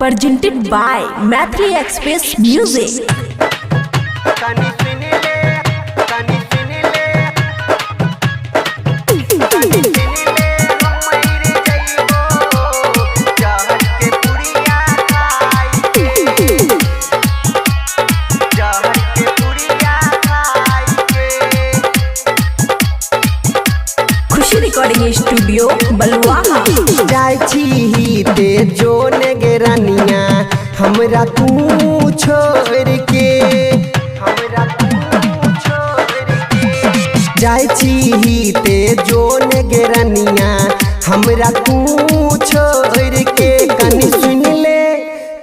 presented by Mathri Express Music. Khushi recording studio Baluaha. जाय छी ते जोन गेरानिया हमरा तू छोड़ के, हमरा तू छोड़ के। जाय छी ते जोन गेरानिया हमरा तू छोड़ के। कनी सुन ले,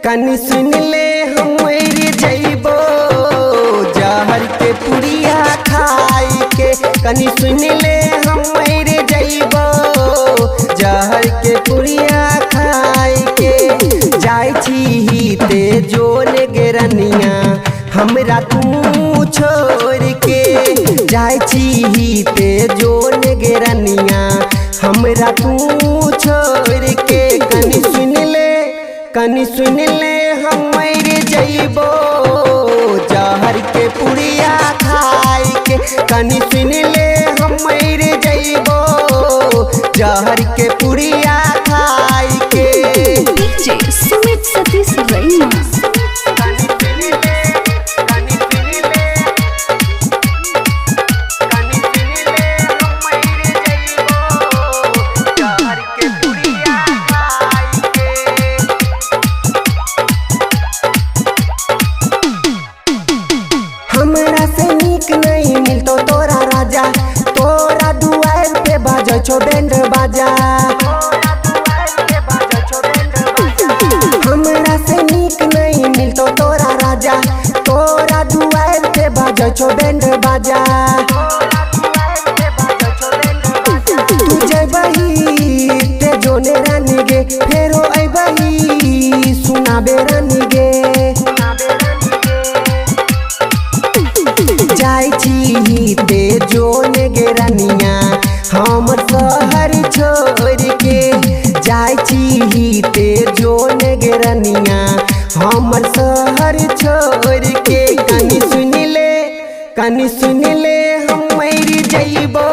कनी सुन ले हम मर जइबो जहर के पुड़िया खाई के। कनी सुन ले हम मर जइबो जहर के पुड़िया खाई के। जाय छी ते जोन गेरनिया हमरा तू छोड़ के। जाय छी ते जोन गेरनिया हमरा तू छोड़ के। कनी सुन ले, कनी सुन ले हम मर जइबो जहर के पुड़िया खाई के। कनी सुन ले हम मर जइबो जहर के पुड़िया खाई के। डीजे सुमित सतीश रैना। हमरा से नीक नहीं मिलतो तोरा राजा, तोरा दुआर पे बाजो छो बैंड बाजा। हमरा से नीक नहीं मिलतो तोरा राजा, तोरा दुआर पे बाजो छो बैंड बाजा। तू जइबही ते जोने रानी गे, फेरो अइबही सुनाबे रानी गे। जाय छी ते जोन गेरनिया हमर शहर छोड़ के। जाय छी ते जोन गेरनिया हमर शहर छोड़ के। कनी सुन ले, कनी सुन ले हम मर जइबो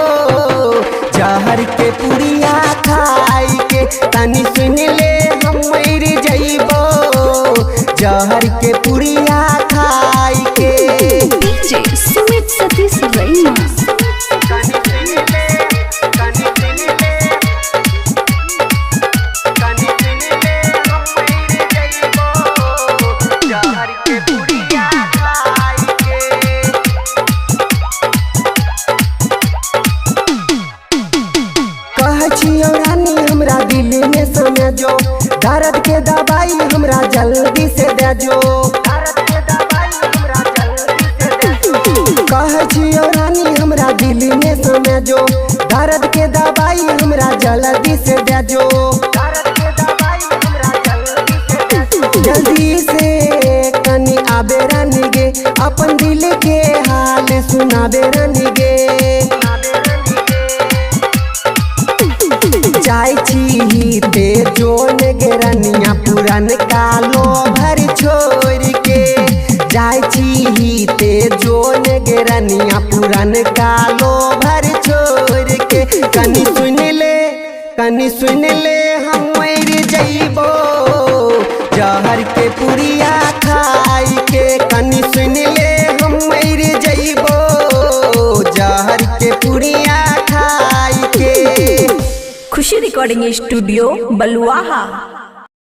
जहर के पुड़िया खाई के। कनी सुन ले हम मर जइबो जहर के पुड़िया खाई के। डीजे सुमित सतीश रैना। छियो रानी हमरा दिल में समय जो, दर्द के दवाई हमरा जल्दी से दे जो। कह छियो रानी हमरा दिल में समय जो, दर्द के दवाई हमरा जल्दी से दे जो। जल्दी से कनी आबे रानी गे, अपन दिल के हाल सुनाबे रानी गे। जाय छी ते जोन गेरनिया पुरन कालो भर छोड़ के। जाय छी ते जोन गेरनिया पुरन कालो भर छोड़ के। कनी सुन ले, कनी सुन ले हम मर जइबो जहर के पुड़िया खाई के। कनी सुन ले हम मर जइबो जहर के पुड़िया खाई के। खुशी रिकॉर्डिंग स्टूडियो बलुआहा।